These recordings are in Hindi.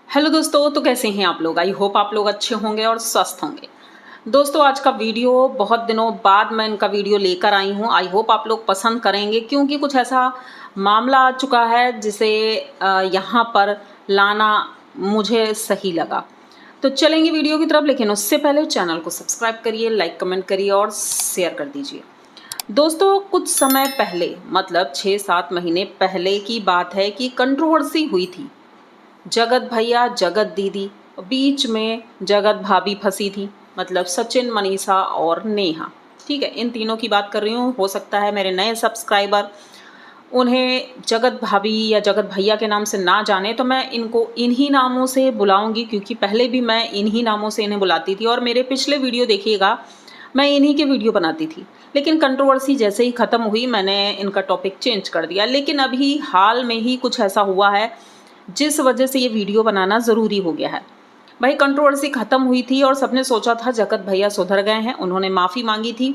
हेलो दोस्तों, तो कैसे हैं आप लोग। आई होप आप लोग अच्छे होंगे और स्वस्थ होंगे। दोस्तों, आज का वीडियो बहुत दिनों बाद मैं इनका वीडियो लेकर आई हूँ। आई होप आप लोग पसंद करेंगे, क्योंकि कुछ ऐसा मामला आ चुका है जिसे यहाँ पर लाना मुझे सही लगा। तो चलेंगे वीडियो की तरफ, लेकिन उससे पहले चैनल को सब्सक्राइब करिए, लाइक कमेंट करिए और शेयर कर दीजिए। दोस्तों, कुछ समय पहले मतलब 6-7 महीने पहले की बात है कि कंट्रोवर्सी हुई थी। जगत भैया, जगत दीदी, बीच में जगत भाभी फंसी थी। मतलब सचिन, मनीषा और नेहा। ठीक है, इन तीनों की बात कर रही हूँ। हो सकता है मेरे नए सब्सक्राइबर उन्हें जगत भाभी या जगत भैया के नाम से ना जाने, तो मैं इनको इन्हीं नामों से बुलाऊंगी, क्योंकि पहले भी मैं इन्हीं नामों से इन्हें बुलाती थी। और मेरे पिछले वीडियो देखिएगा, मैं इन्हीं के वीडियो बनाती थी। लेकिन कंट्रोवर्सी जैसे ही ख़त्म हुई, मैंने इनका टॉपिक चेंज कर दिया। लेकिन अभी हाल में ही कुछ ऐसा हुआ है जिस वजह से ये वीडियो बनाना ज़रूरी हो गया है। भाई, कंट्रोवर्सी ख़त्म हुई थी और सबने सोचा था जगत भैया सुधर गए हैं। उन्होंने माफ़ी मांगी थी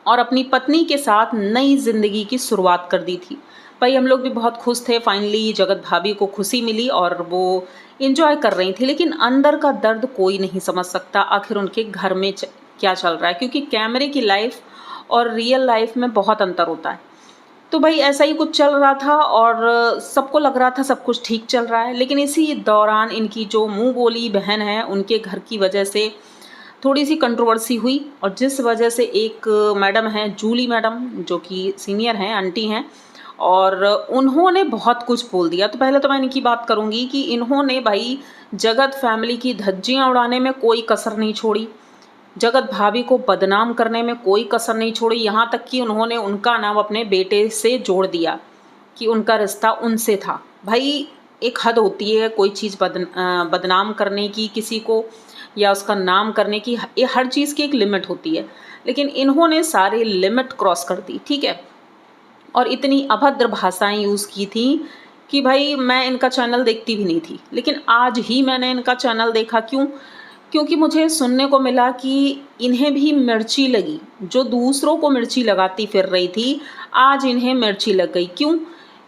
और अपनी पत्नी के साथ नई ज़िंदगी की शुरुआत कर दी थी। भाई, हम लोग भी बहुत खुश थे। फाइनली जगत भाभी को खुशी मिली और वो इंजॉय कर रही थी। लेकिन अंदर का दर्द कोई नहीं समझ सकता, आखिर उनके घर में क्या चल रहा है, क्योंकि कैमरे की लाइफ और रियल लाइफ में बहुत अंतर होता है। तो भाई, ऐसा ही कुछ चल रहा था और सबको लग रहा था सब कुछ ठीक चल रहा है। लेकिन इसी दौरान इनकी जो मुँह बोली बहन है, उनके घर की वजह से थोड़ी सी कंट्रोवर्सी हुई। और जिस वजह से एक मैडम हैं, जूली मैडम, जो कि सीनियर हैं, आंटी हैं, और उन्होंने बहुत कुछ बोल दिया। तो पहले तो मैं इनकी बात करूँगी कि इन्होंने भाई जगत फैमिली की धज्जियाँ उड़ाने में कोई कसर नहीं छोड़ी। जगत भाभी को बदनाम करने में कोई कसर नहीं छोड़ी। यहाँ तक कि उन्होंने उनका नाम अपने बेटे से जोड़ दिया कि उनका रिश्ता उनसे था। भाई, एक हद होती है कोई चीज़ बदनाम करने की किसी को, या उसका नाम करने की। ये हर चीज़ की एक लिमिट होती है, लेकिन इन्होंने सारे लिमिट क्रॉस कर दी। ठीक है, और इतनी अभद्र भाषाएं यूज़ की थी कि भाई मैं इनका चैनल देखती भी नहीं थी, लेकिन आज ही मैंने इनका चैनल देखा। क्यों? क्योंकि मुझे सुनने को मिला कि इन्हें भी मिर्ची लगी। जो दूसरों को मिर्ची लगाती फिर रही थी, आज इन्हें मिर्ची लग गई। क्यों?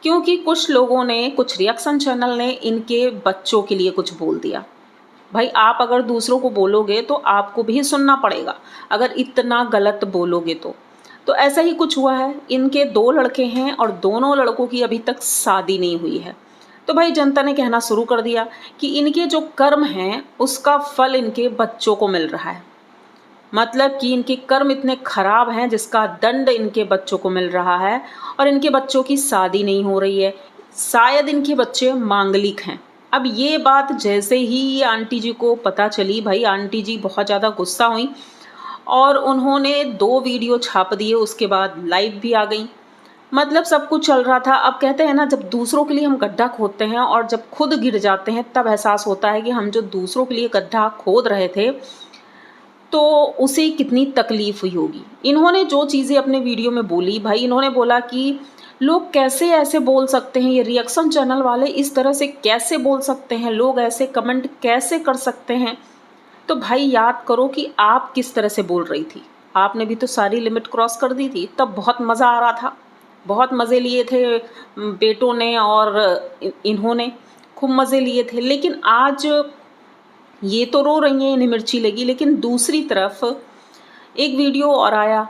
क्योंकि कुछ लोगों ने, कुछ रिएक्शन चैनल ने इनके बच्चों के लिए कुछ बोल दिया। भाई, आप अगर दूसरों को बोलोगे तो आपको भी सुनना पड़ेगा, अगर इतना गलत बोलोगे तो ऐसा ही कुछ हुआ है। इनके 2 लड़के हैं और दोनों लड़कों की अभी तक शादी नहीं हुई है। तो भाई, जनता ने कहना शुरू कर दिया कि इनके जो कर्म हैं उसका फल इनके बच्चों को मिल रहा है। मतलब कि इनके कर्म इतने खराब हैं जिसका दंड इनके बच्चों को मिल रहा है। और इनके बच्चों की शादी नहीं हो रही है। शायद इनके बच्चे मांगलिक हैं। अब ये बात जैसे ही आंटी जी को पता चली, भाई आंटी जी बहुत ज़्यादा गुस्सा हुई और उन्होंने 2 वीडियो छाप दिए। उसके बाद लाइव भी आ गई। मतलब सब कुछ चल रहा था। अब कहते हैं ना, जब दूसरों के लिए हम गड्ढा खोदते हैं और जब खुद गिर जाते हैं, तब एहसास होता है कि हम जो दूसरों के लिए गड्ढा खोद रहे थे तो उसे कितनी तकलीफ हुई होगी। इन्होंने जो चीज़ें अपने वीडियो में बोली, भाई इन्होंने बोला कि लोग कैसे ऐसे बोल सकते हैं, ये रिएक्शन चैनल वाले इस तरह से कैसे बोल सकते हैं, लोग ऐसे कमेंट कैसे कर सकते हैं। तो भाई, याद करो कि आप किस तरह से बोल रही थी। आपने भी तो सारी लिमिट क्रॉस कर दी थी। तब बहुत मज़ा आ रहा था, बहुत मज़े लिए थे बेटों ने और इन्होंने खूब मज़े लिए थे। लेकिन आज ये तो रो रही हैं, इन्हें मिर्ची लगी। लेकिन दूसरी तरफ एक वीडियो और आया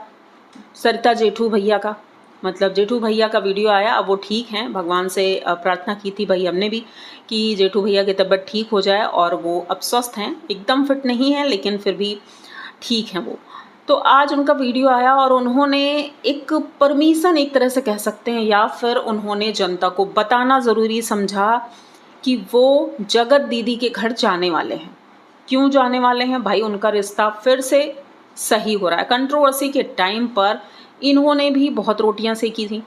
सरिता जेठू भैया का। मतलब जेठू भैया का वीडियो आया। अब वो ठीक हैं, भगवान से प्रार्थना की थी भाई हमने भी कि जेठू भैया की तबीयत ठीक हो जाए, और वो अब स्वस्थ हैं। एकदम फिट नहीं है, लेकिन फिर भी ठीक हैं वो। तो आज उनका वीडियो आया और उन्होंने एक परमिशन, एक तरह से कह सकते हैं, या फिर उन्होंने जनता को बताना ज़रूरी समझा कि वो जगत दीदी के घर जाने वाले हैं। क्यों जाने वाले हैं? भाई, उनका रिश्ता फिर से सही हो रहा है। कंट्रोवर्सी के टाइम पर इन्होंने भी बहुत रोटियां सेकी थी।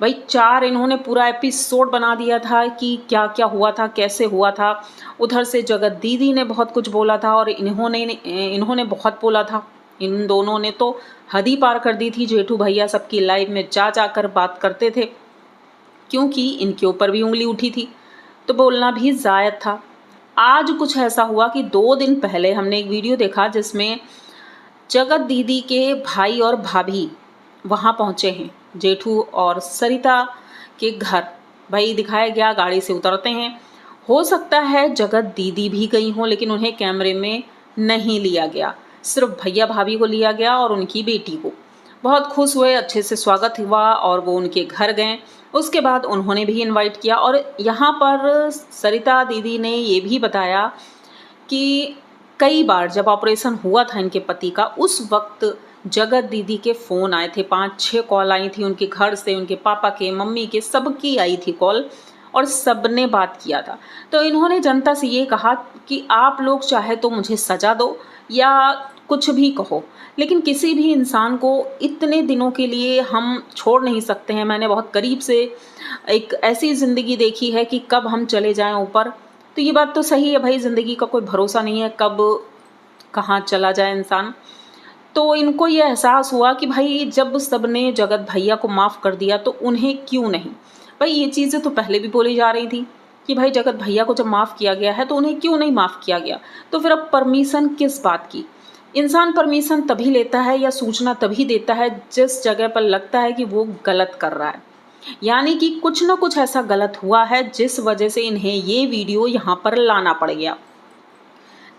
भाई, 4 इन्होंने पूरा एपिसोड बना दिया था कि क्या क्या हुआ था, कैसे हुआ था। उधर से जगत दीदी ने बहुत कुछ बोला था और इन्होंने बहुत बोला था। इन दोनों ने तो हद ही पार कर दी थी। जेठू भैया सबकी लाइव में जा कर बात करते थे, क्योंकि इनके ऊपर भी उंगली उठी थी, तो बोलना भी जायज़ था। आज कुछ ऐसा हुआ कि 2 दिन पहले हमने एक वीडियो देखा जिसमें जगत दीदी के भाई और भाभी वहाँ पहुँचे हैं, जेठू और सरिता के घर। भाई, दिखाया गया गाड़ी से उतरते हैं, हो सकता है जगत दीदी भी गई हों, लेकिन उन्हें कैमरे में नहीं लिया गया, सिर्फ भैया भाभी को लिया गया और उनकी बेटी को। बहुत खुश हुए, अच्छे से स्वागत हुआ और वो उनके घर गए। उसके बाद उन्होंने भी इनवाइट किया और यहाँ पर सरिता दीदी ने ये भी बताया कि कई बार जब ऑपरेशन हुआ था इनके पति का, उस वक्त जगत दीदी के फ़ोन आए थे, 5-6 कॉल आई थी उनके घर से, उनके पापा के, मम्मी के, सबकी आई थी कॉल और सबने बात किया था। तो इन्होंने जनता से ये कहा कि आप लोग चाहे तो मुझे सज़ा दो या कुछ भी कहो, लेकिन किसी भी इंसान को इतने दिनों के लिए हम छोड़ नहीं सकते हैं। मैंने बहुत करीब से एक ऐसी ज़िंदगी देखी है कि कब हम चले जाएं ऊपर। तो ये बात तो सही है भाई, ज़िंदगी का कोई भरोसा नहीं है कब कहाँ चला जाए इंसान। तो इनको ये एहसास हुआ कि भाई जब सबने जगत भैया को माफ़ कर दिया तो उन्हें क्यों नहीं। भाई ये चीज़ें तो पहले भी बोली जा रही थी कि भाई जगत भैया को जब माफ़ किया गया है तो उन्हें क्यों नहीं माफ़ किया गया। तो फिर अब परमिशन किस बात की। इंसान परमिशन तभी लेता है या सूचना तभी देता है जिस जगह पर लगता है कि वो गलत कर रहा है, यानी कि कुछ ना कुछ ऐसा गलत हुआ है जिस वजह से इन्हें ये वीडियो यहाँ पर लाना पड़ गया।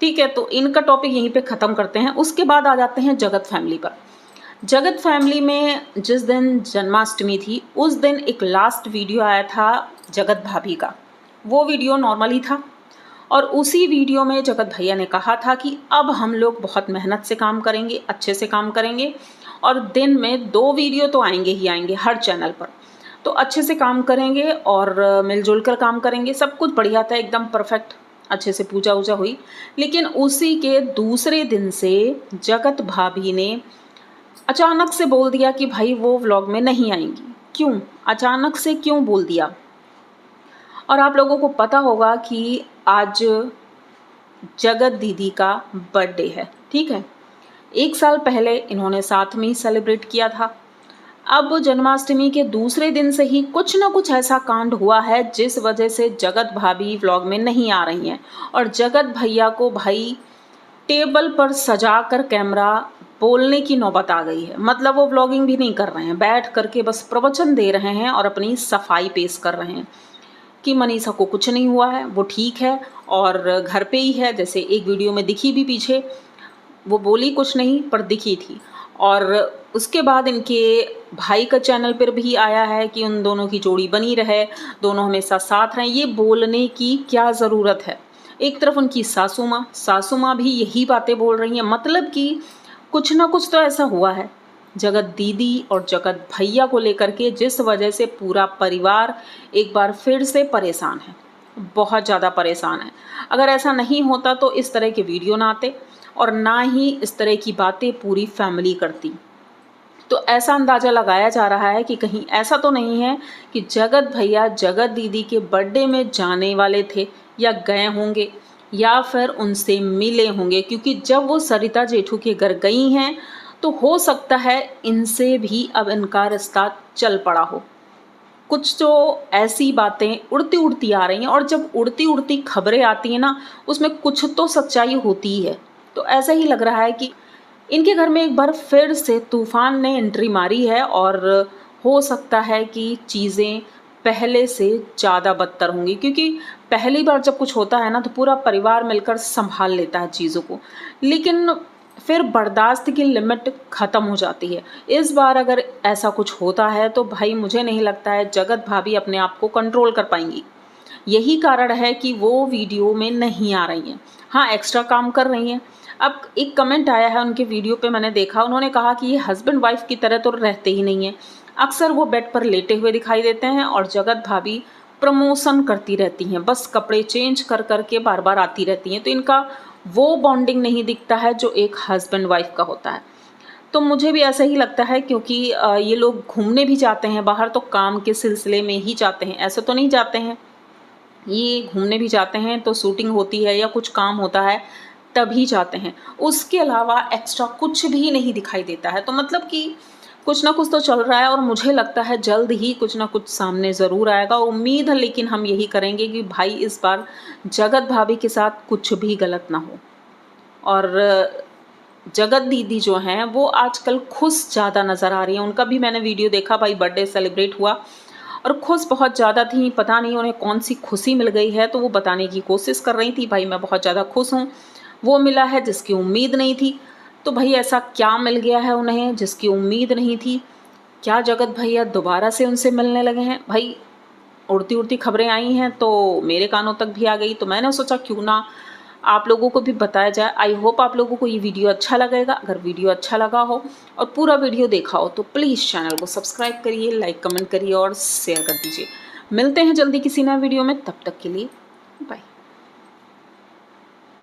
ठीक है, तो इनका टॉपिक यहीं पे ख़त्म करते हैं। उसके बाद आ जाते हैं जगत फैमिली पर। जगत फैमिली में जिस दिन जन्माष्टमी थी उस दिन एक लास्ट वीडियो आया था जगत भाभी का। वो वीडियो नॉर्मल ही था और उसी वीडियो में जगत भैया ने कहा था कि अब हम लोग बहुत मेहनत से काम करेंगे, अच्छे से काम करेंगे और दिन में 2 वीडियो तो आएंगे ही आएंगे हर चैनल पर। तो अच्छे से काम करेंगे और मिलजुल कर काम करेंगे। सब कुछ बढ़िया था, एकदम परफेक्ट, अच्छे से पूजा वूजा हुई। लेकिन उसी के दूसरे दिन से जगत भाभी ने अचानक से बोल दिया कि भाई वो व्लॉग में नहीं आएंगी। क्यों अचानक से क्यों बोल दिया। और आप लोगों को पता होगा कि आज जगत दीदी का बर्थडे है, ठीक है। 1 साल पहले इन्होंने साथ में ही सेलिब्रेट किया था। अब जन्माष्टमी के दूसरे दिन से ही कुछ ना कुछ ऐसा कांड हुआ है जिस वजह से जगत भाभी व्लॉग में नहीं आ रही हैं और जगत भैया को भाई टेबल पर सजा कर कैमरा बोलने की नौबत आ गई है। मतलब वो व्लॉगिंग भी नहीं कर रहे हैं, बैठ करके बस प्रवचन दे रहे हैं और अपनी सफाई पेश कर रहे हैं कि मनीषा को कुछ नहीं हुआ है, वो ठीक है और घर पे ही है। जैसे एक वीडियो में दिखी भी, पीछे वो बोली कुछ नहीं पर दिखी थी। और उसके बाद इनके भाई का चैनल पर भी आया है कि उन दोनों की जोड़ी बनी रहे, दोनों हमेशा साथ रहें। ये बोलने की क्या ज़रूरत है। एक तरफ उनकी सासू माँ भी यही बातें बोल रही हैं, मतलब कि कुछ ना कुछ तो ऐसा हुआ है जगत दीदी और जगत भैया को लेकर के जिस वजह से पूरा परिवार एक बार फिर से परेशान है, बहुत ज़्यादा परेशान है। अगर ऐसा नहीं होता तो इस तरह के वीडियो ना आते और ना ही इस तरह की बातें पूरी फैमिली करती। तो ऐसा अंदाज़ा लगाया जा रहा है कि कहीं ऐसा तो नहीं है कि जगत भैया जगत दीदी के बर्थडे में जाने वाले थे या गए होंगे या फिर उनसे मिले होंगे, क्योंकि जब वो सरिता जेठू के घर गई हैं तो हो सकता है इनसे भी अब इनका रिश्ता चल पड़ा हो। कुछ तो ऐसी बातें उड़ती उड़ती आ रही हैं और जब उड़ती उड़ती खबरें आती हैं ना, उसमें कुछ तो सच्चाई होती है। तो ऐसा ही लग रहा है कि इनके घर में एक बार फिर से तूफान ने एंट्री मारी है और हो सकता है कि चीज़ें पहले से ज़्यादा बदतर होंगी, क्योंकि पहली बार जब कुछ होता है ना तो पूरा परिवार मिलकर संभाल लेता है चीज़ों को, लेकिन फिर बर्दाश्त की लिमिट ख़त्म हो जाती है। इस बार अगर ऐसा कुछ होता है तो भाई मुझे नहीं लगता है जगत भाभी अपने आप को कंट्रोल कर पाएंगी। यही कारण है कि वो वीडियो में नहीं आ रही हैं। हाँ, एक्स्ट्रा काम कर रही हैं। अब एक कमेंट आया है उनके वीडियो पे, मैंने देखा, उन्होंने कहा कि ये हस्बैंड वाइफ की तरह तो रहते ही नहीं हैं। अक्सर वो बेड पर लेटे हुए दिखाई देते हैं और जगत भाभी प्रमोशन करती रहती हैं, बस कपड़े चेंज कर करके बार बार आती रहती हैं। तो इनका वो बॉन्डिंग नहीं दिखता है जो एक हस्बैंड वाइफ का होता है। तो मुझे भी ऐसा ही लगता है, क्योंकि ये लोग घूमने भी जाते हैं बाहर तो काम के सिलसिले में ही जाते हैं, ऐसे तो नहीं जाते हैं। ये घूमने भी जाते हैं तो शूटिंग होती है या कुछ काम होता है तभी जाते हैं, उसके अलावा एक्स्ट्रा कुछ भी नहीं दिखाई देता है। तो मतलब कि कुछ ना कुछ तो चल रहा है और मुझे लगता है जल्द ही कुछ ना कुछ सामने ज़रूर आएगा। उम्मीद है लेकिन हम यही करेंगे कि भाई इस बार जगत भाभी के साथ कुछ भी गलत ना हो। और जगत दीदी जो हैं वो आजकल खुश ज़्यादा नज़र आ रही हैं। उनका भी मैंने वीडियो देखा, भाई बर्थडे सेलिब्रेट हुआ और खुश बहुत ज़्यादा थी। पता नहीं उन्हें कौन सी खुशी मिल गई है, तो वो बताने की कोशिश कर रही थी, भाई मैं बहुत ज़्यादा खुश हूँ, वो मिला है जिसकी उम्मीद नहीं थी। तो भाई ऐसा क्या मिल गया है उन्हें जिसकी उम्मीद नहीं थी? क्या जगत भैया दोबारा से उनसे मिलने लगे हैं? भाई उड़ती उड़ती खबरें आई हैं तो मेरे कानों तक भी आ गई, तो मैंने सोचा क्यों ना आप लोगों को भी बताया जाए। आई होप आप लोगों को ये वीडियो अच्छा लगेगा। अगर वीडियो अच्छा लगा हो और पूरा वीडियो देखा हो तो प्लीज़ चैनल को सब्सक्राइब करिए, लाइक कमेंट करिए और शेयर कर दीजिए। मिलते हैं जल्दी किसी नए वीडियो में, तब तक के लिए बाय।